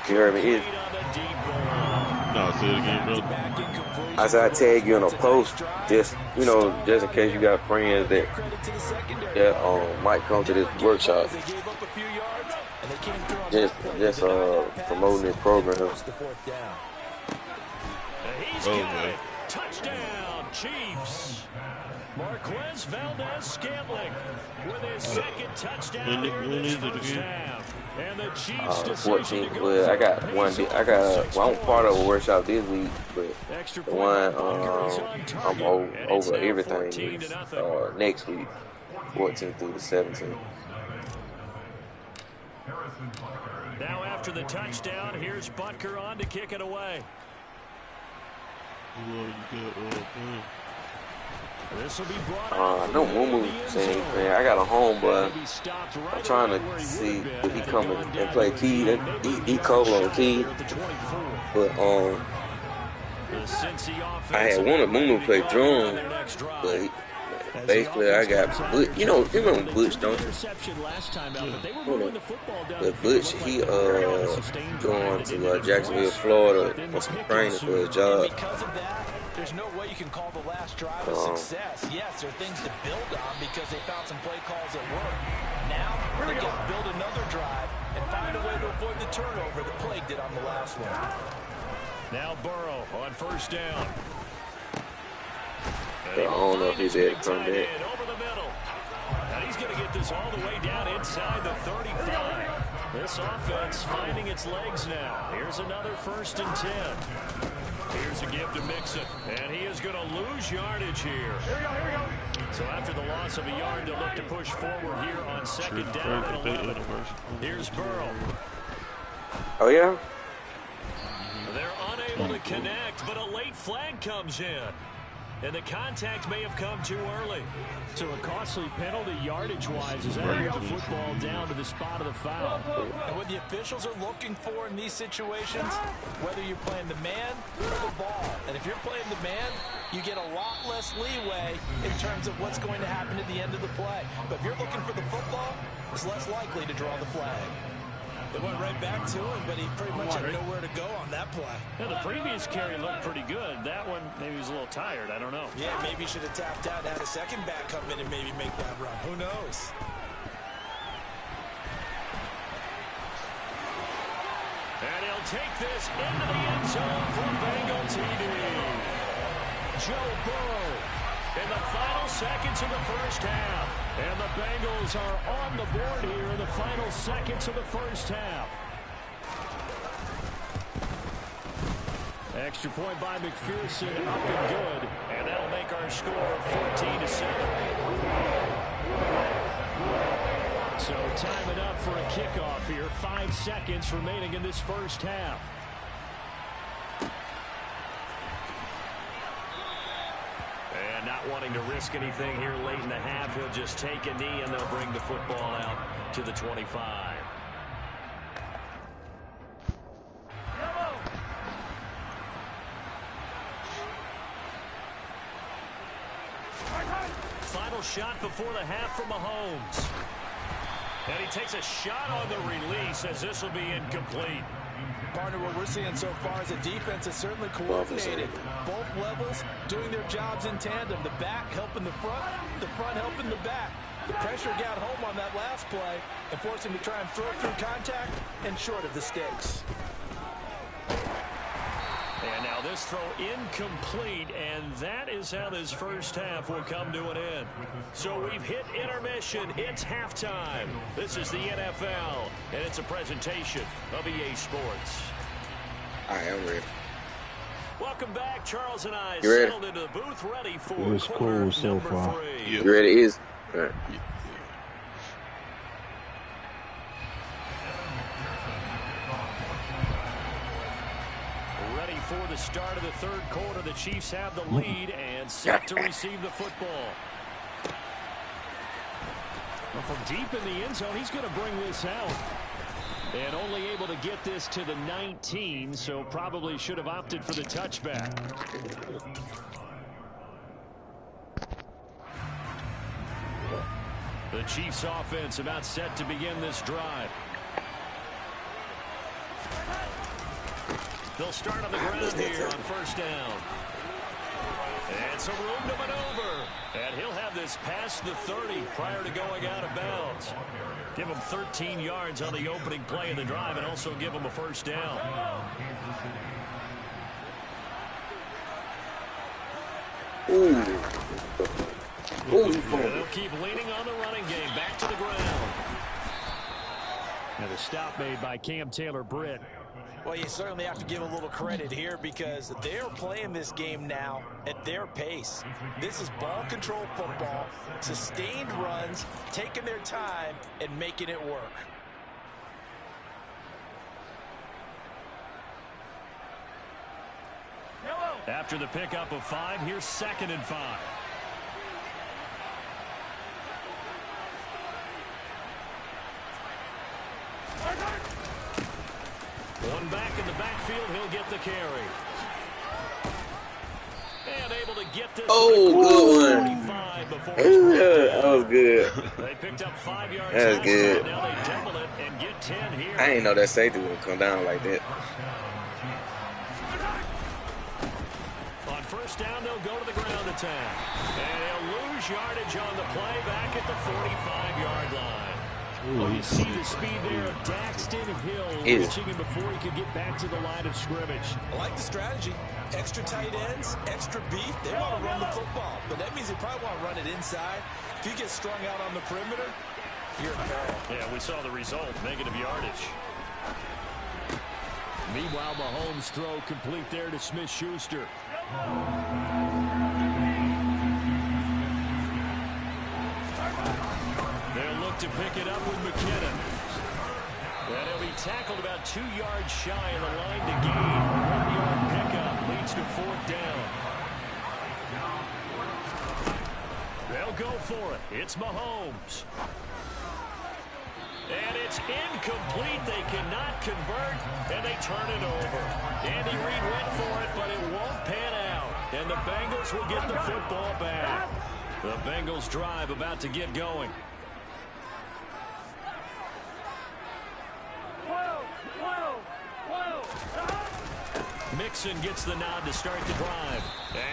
you heard me? No, say it again, brother. I said I tag you in a post, just in case you got friends that might come to this workshop. Just promoting this program. He's got it. Touchdown, Chiefs. Marquez Valdez-Scantling with his second touchdown here in this first half. And the Chiefs 14. Well, I'm part of a workshop this week, but the one I'm over everything is next week, 14th through the 17th. Now after the touchdown, here's Butker on to kick it away. No Mumu saying anything. I got a home, but I'm trying to see if he come and play key. He cold on key, but I had wanted Mumu to play drum, but basically I got Butch. You remember Butch, don't you? But Butch, he going to Jacksonville, Florida for some training for his job. There's no way you can call the last drive a success. Yes, there are things to build on because they found some play calls at work. Now, they got to build another drive and find a way to avoid the turnover that plagued it on the last one. Now Burrow on first down. I don't know if he's there to come back. Over the middle. Now he's going to get this all the way down inside the 35. This offense finding its legs now. Here's another 1st and 10. Here's a give to Mixon, and he is going to lose yardage here. Here we go. So after the loss of a yard, they'll look to push forward here on 2nd down and 11. Here's Burrow. Oh, yeah? They're unable to connect, but a late flag comes in. And the contact may have come too early. So a costly penalty yardage-wise as they move the football down to the spot of the foul. And what the officials are looking for in these situations, whether you're playing the man or the ball. And if you're playing the man, you get a lot less leeway in terms of what's going to happen at the end of the play. But if you're looking for the football, it's less likely to draw the flag. They went right back to him, but he pretty much had nowhere to go on that play. Yeah, the previous carry looked pretty good. That one, maybe he was a little tired. I don't know. Yeah, maybe he should have tapped out and had a second back come in and maybe make that run. Who knows? And he'll take this into the end zone for Bengal TD. Joe Burrow in the final seconds of the first half. And the Bengals are on the board here in the final seconds of the first half. Extra point by McPherson, up and good. And that'll make our score 14-7. So time enough for a kickoff here. 5 seconds remaining in this first half. And not wanting to risk anything here late in the half, he'll just take a knee and they'll bring the football out to the 25. Final shot before the half from Mahomes. And he takes a shot on the release as this will be incomplete. Partner, what we're seeing so far is a defense is certainly coordinated. Both levels doing their jobs in tandem. The back helping the front helping the back. The pressure got home on that last play and forced him to try and throw through contact and short of the sticks. And now this throw incomplete, and that is how this first half will come to an end. So we've hit intermission. It's halftime. This is the NFL, and it's a presentation of EA Sports. All right, I'm ready. Welcome back. Charles and I ready? settled into the booth ready for It's cool so far. You ready? Is all right. before the start of the third quarter. The Chiefs have the lead and set to receive the football. Well, from deep in the end zone, he's going to bring this out. And only able to get this to the 19, so probably should have opted for the touchback. The Chiefs offense about set to begin this drive. They'll start on the ground here on first down. And some room to maneuver. And he'll have this past the 30 prior to going out of bounds. Give him 13 yards on the opening play of the drive and also give him a first down. They'll keep leaning on the running game. Back to the ground. And a stop made by Cam Taylor-Britt. Well, you certainly have to give a little credit here because they're playing this game now at their pace. This is ball control football, sustained runs, taking their time, and making it work. After the pickup of 5, here's 2nd and 5. One back in the backfield, he'll get the carry. And able to get this. Good one. That was good. They picked up 5 yards. That was good. Now they double it and get 10 here. I didn't know that safety would come down like that. On first down, they'll go to the ground attack. And they'll lose yardage on the play back at the 45-yard line. Well, you see the speed there of Daxton Hill reaching him before he could get back to the line of scrimmage. I like the strategy. Extra tight ends, extra beef. They want to run the football, but that means they probably want to run it inside. If you get strung out on the perimeter, you're in peril. Yeah, we saw the result, negative yardage. Meanwhile, Mahomes' throw complete there to Smith-Schuster. They'll look to pick it up with McKinnon. And he'll be tackled about 2 yards shy of the line to gain. 1-yard pickup leads to 4th down. They'll go for it. It's Mahomes. And it's incomplete. They cannot convert, and they turn it over. Andy Reid went for it, but it won't pan out. And the Bengals will get the football back. The Bengals drive about to get going. Mixon gets the nod to start the drive.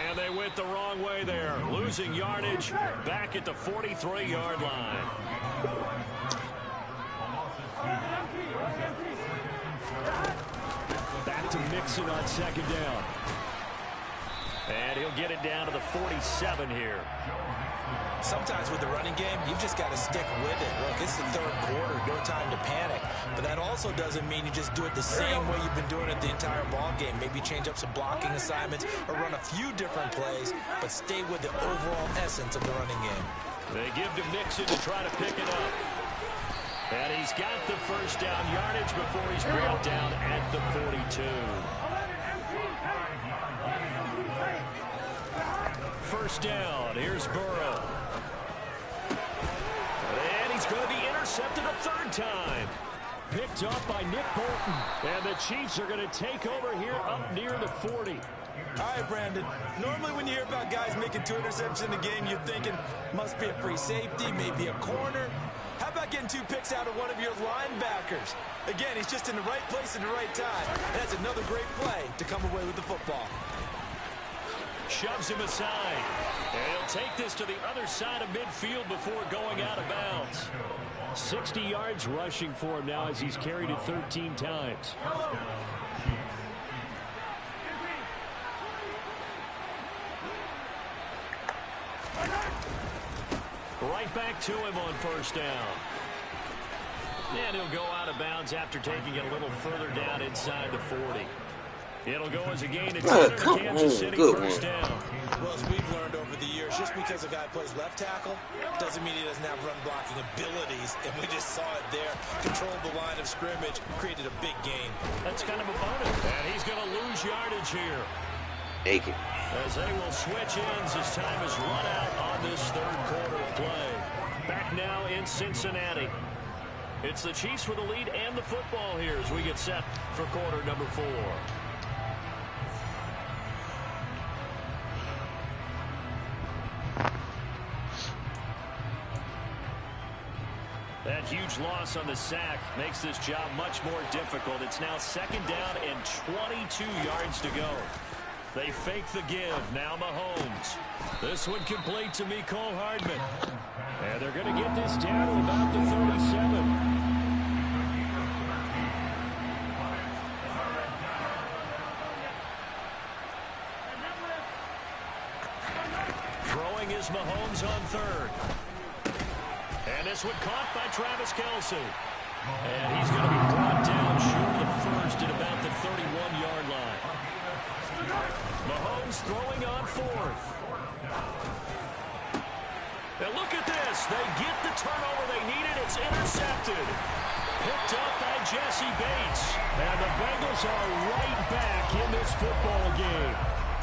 And they went the wrong way there. Losing yardage back at the 43-yard line. Back to Mixon on 2nd down. And he'll get it down to the 47 here. Sometimes with the running game, you've just got to stick with it. Look, it's the 3rd quarter, no time to panic. But that also doesn't mean you just do it the same way you've been doing it the entire ball game. Maybe change up some blocking assignments or run a few different plays, but stay with the overall essence of the running game. They give to Mixon to try to pick it up. And he's got the first down yardage before he's brought down at the 42. First down, here's Burrow. And he's going to be intercepted a 3rd time. Picked up by Nick Bolton. And the Chiefs are going to take over here up near the 40. All right, Brandon. Normally when you hear about guys making 2 interceptions in the game, you're thinking must be a free safety, maybe a corner. How about getting 2 picks out of one of your linebackers? Again, he's just in the right place at the right time. That's another great play to come away with the football. Shoves him aside. And he'll take this to the other side of midfield before going out of bounds. 60 yards rushing for him now as he's carried it 13 times. Right back to him on first down. And he'll go out of bounds after taking it a little further down inside the 40. It'll go as a gain of 10 to Kansas City first down. Well, as we've learned over the years, just because a guy plays left tackle doesn't mean he doesn't have run blocking abilities, and we just saw it there. Controlled the line of scrimmage, created a big gain. That's kind of a bonus, and he's going to lose yardage here. Naked. As they will switch ends as time is run out on this third quarter of play. Back now in Cincinnati. It's the Chiefs with the lead and the football here as we get set for quarter number 4. That huge loss on the sack makes this job much more difficult. It's now second down and 22 yards to go. They fake the give. Now Mahomes. This one complete to Mecole Hardman. And they're going to get this down to about the 37. Throwing is Mahomes on third. And this one caught by Travis Kelce. And he's going to be brought down short of the first at about the 31-yard line. Mahomes throwing on fourth. Now look at this. They get the turnover they needed. It's intercepted. Picked up by Jesse Bates. And the Bengals are right back in this football game.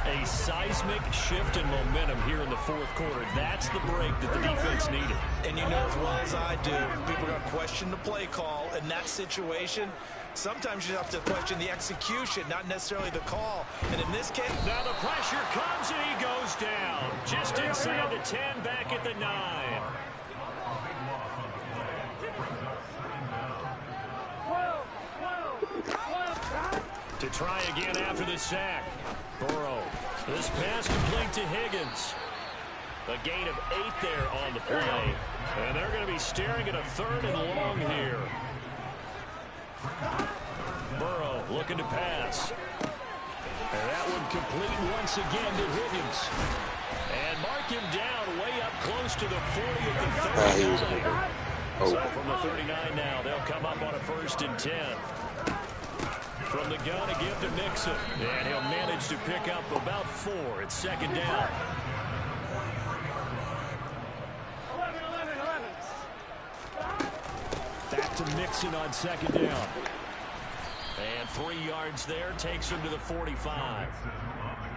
A seismic shift in momentum here in the fourth quarter. That's the break that the defense needed. And you know as well as I do, people are going to question the play call in that situation. Sometimes you have to question the execution, not necessarily the call. And in this case... Now the pressure comes and he goes down. Just inside the 10, back at the 9. To try again after the sack. Burrow. This pass complete to Higgins. A gain of 8 there on the play. And they're going to be staring at a third and long here. Burrow looking to pass. And that one complete once again to Higgins. And mark him down way up close to the 40 at the 39. So from the 39 now, they'll come up on a 1st and 10. From the gun, a give to Mixon. And he'll manage to pick up about 4. It's second down. 11. Back to Mixon on second down. And 3 yards there takes him to the 45.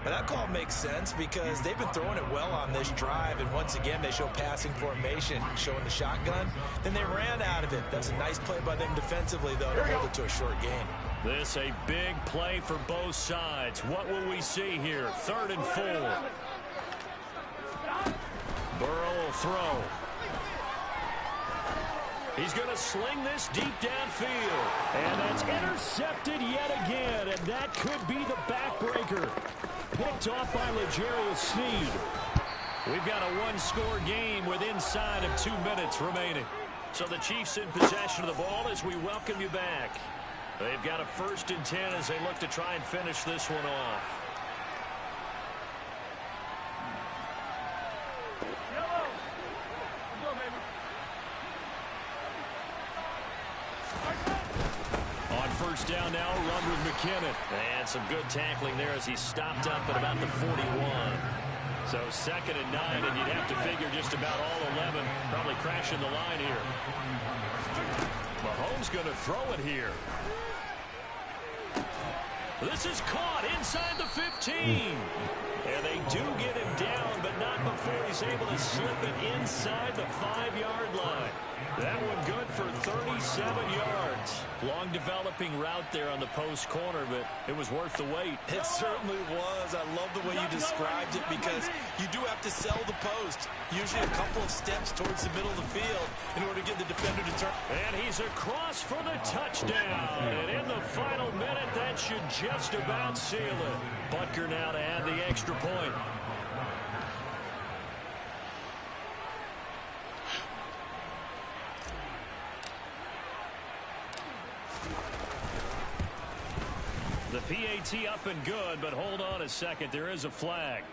But that call makes sense because they've been throwing it well on this drive, and once again they show passing formation, showing the shotgun. Then they ran out of it. That's a nice play by them defensively, though, to hold it to a short gain. This a big play for both sides. What will we see here? 3rd and 4. Burrow will throw. He's going to sling this deep downfield. And that's intercepted yet again. And that could be the backbreaker. Picked off by L'Jarius Sneed. We've got a 1-score game with inside of 2 minutes remaining. So the Chiefs in possession of the ball as we welcome you back. They've got a 1st and 10 as they look to try and finish this one off. On 1st down now, run with McKinnon. And some good tackling there as he stopped up at about the 41. So 2nd and 9, and you'd have to figure just about all 11 probably crashing the line here. Mahomes going to throw it here. This is caught inside the 15. And they do get him down, but not before he's able to slip it inside the 5-yard line. That one good for 37 yards. Long developing route there on the post corner, but it was worth the wait. It certainly was. I love the way you described it because you do have to sell the post. Usually a couple of steps towards the middle of the field in order to get the defender to turn. And he's across for the touchdown. And in the final minute, that should just about seal it. Butker now to add the extra point. The PAT up and good, but hold on a second. There is a flag.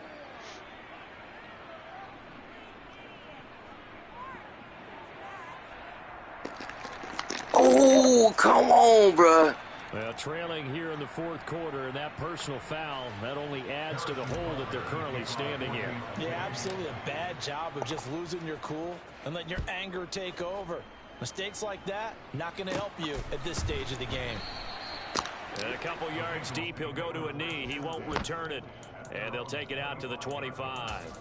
Oh, come on, bruh. Well, trailing here in the fourth quarter, and that personal foul, that only adds to the hole that they're currently standing in. Yeah, absolutely a bad job of just losing your cool and letting your anger take over. Mistakes like that, not going to help you at this stage of the game. And a couple yards deep, he'll go to a knee. He won't return it. And they'll take it out to the 25.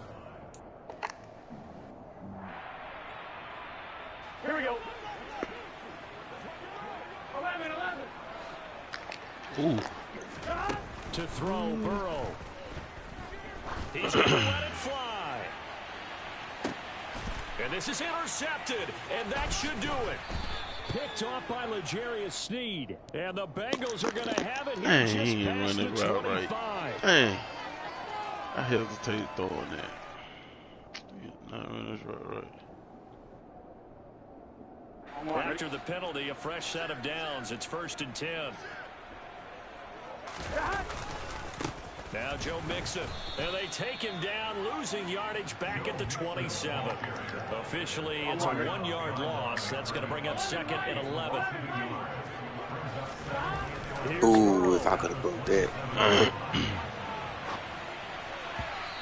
Here we go. 11. Ooh. To throw, Burrow. He's going to let it fly. And this is intercepted, and that should do it. Picked off by L'Jarius Sneed. And the Bengals are going to have it here just past the 25. Right. I hesitate throwing that. Not running this right. After the penalty, a fresh set of downs. It's 1st and 10. Now Joe Mixon. And they take him down, losing yardage back at the 27. Officially, it's a 1-yard loss. That's going to bring up 2nd and 11. Ooh, if I could have broke that.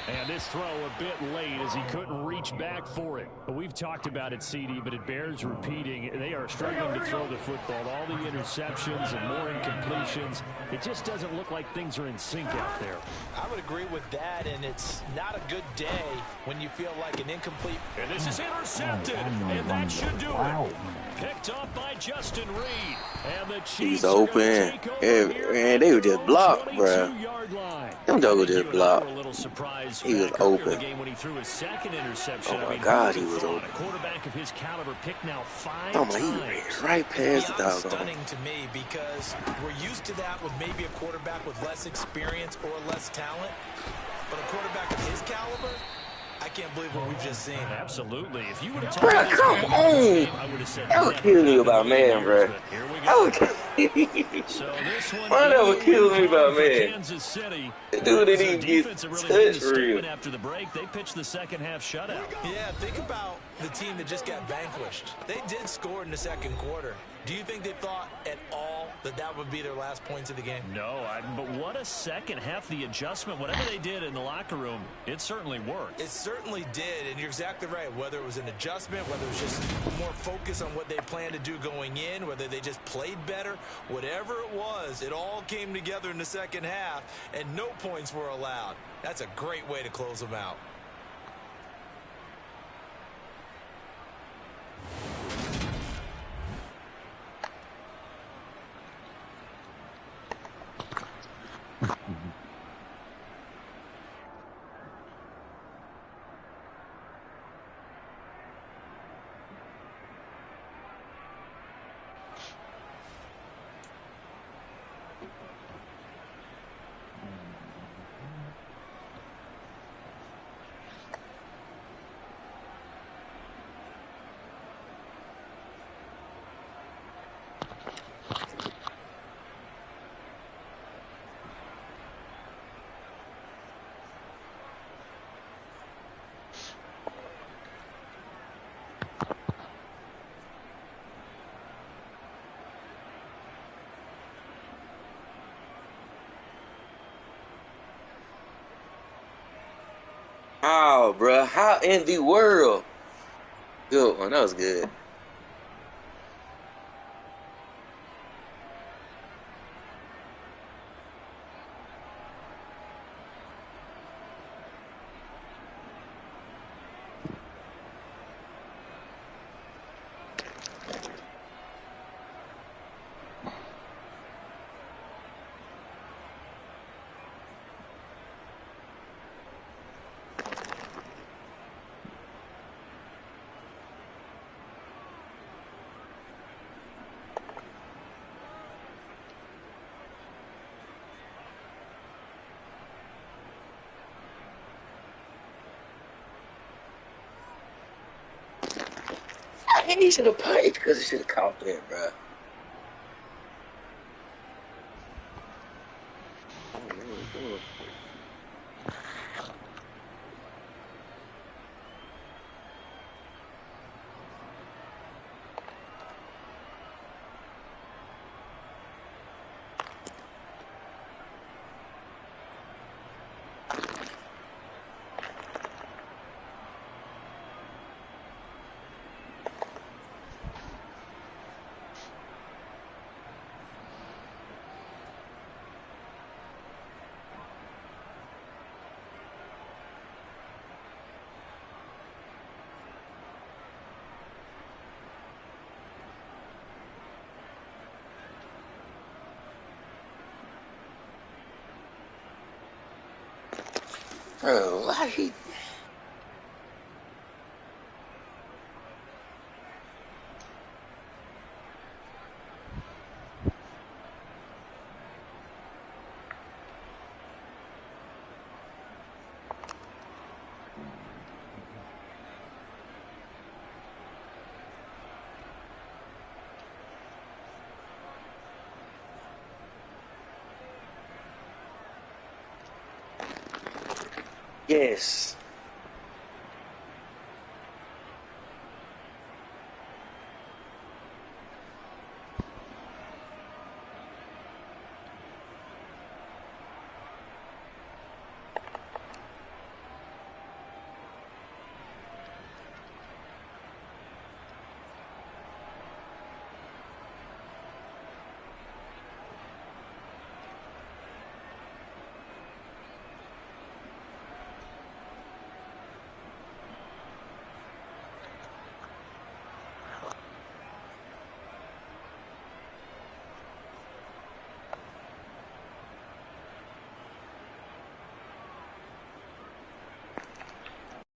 And this throw a bit late as he couldn't reach back for it. But we've talked about it, CD, but it bears repeating. They are struggling to throw the football. All the interceptions and more incompletions. It just doesn't look like things are in sync out there. I would agree with that, and it's not a good day when you feel like an incomplete. And this is intercepted, and that should do it. Picked off by Justin Reed. And the Chiefs He's open. And they were just blocked, bro. Them jokers just blocked. He was open. Oh my God, he was open. Quarterback of his caliber picked now 5 oh my, he ran right past the dog. Stunning to me because we're used to that with maybe a quarterback with less experience or less talent, but a quarterback of his caliber, I can't believe what we've just seen. Absolutely. If you would have told me, come on. That would kill me about Madden, bro. That would kill me. So this one, that would kill me about Madden. Kansas City. Dude didn't even get touched real. After the break, they pitched the second half shutout. Yeah, think about the team that just got vanquished. They did score in the second quarter. Do you think they thought at all that that would be their last points of the game? No, but what a second half. The adjustment, whatever they did in the locker room, it certainly worked. It certainly did, and you're exactly right. Whether it was an adjustment, whether it was just more focus on what they planned to do going in, whether they just played better, whatever it was, it all came together in the second half, and no points were allowed. That's a great way to close them out. How, bro? How in the world? Good one. That was good. He should have punched because he should have caught that, bro. Bro, why he? Yes.